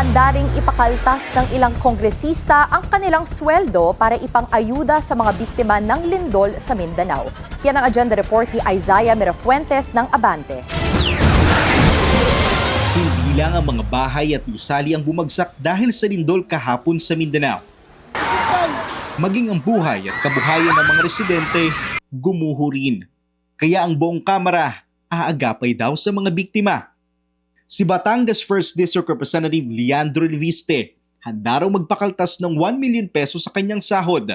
handa ring ipakaltas ng ilang kongresista ang kanilang sweldo para ipang-ayuda sa mga biktima ng lindol sa Mindanao. Yan ang agenda report ni Isaiah Mirafuentes ng Abante. Hindi lang ang mga bahay at gusali ang bumagsak dahil sa lindol kahapon sa Mindanao. Maging ang buhay at kabuhayan ng mga residente gumuho rin. Kaya ang buong kamara aagapay daw sa mga biktima. Si Batangas 1st District Representative Leandro Leviste handa raw magpakaltas ng 1 million pesos sa kanyang sahod.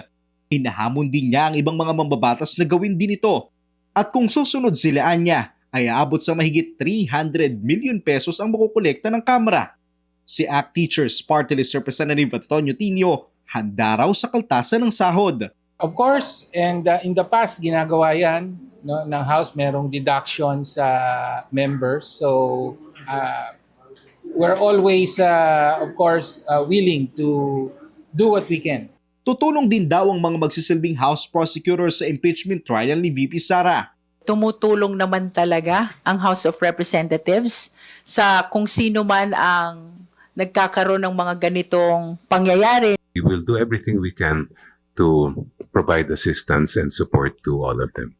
Hinahamon din niya ang ibang mga mambabatas na gawin din ito. At kung susunod sila niya, ay aabot sa mahigit 300 million pesos ang makukolekta ng Kamara. Si ACT Teachers Party List Representative Antonio Tinio handa raw sa kaltasan ng sahod. Of course, and in the past, ginagawa yan ng House, merong deduction sa members. So, we're always, of course, willing to do what we can. Tutulong din daw ang mga magsisilbing House Prosecutor sa impeachment trial ni VP Sara. Tumutulong naman talaga ang House of Representatives sa kung sino man ang nagkakaroon ng mga ganitong pangyayari. We will do everything we can to provide assistance and support to all of them.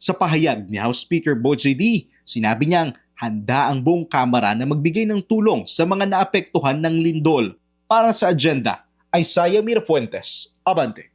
Sa pahayag ni House Speaker Bo J.D., sinabi niyang handa ang buong Kamara na magbigay ng tulong sa mga naapektuhan ng lindol. Para sa agenda, Isaiah Mirafuentes, Abante.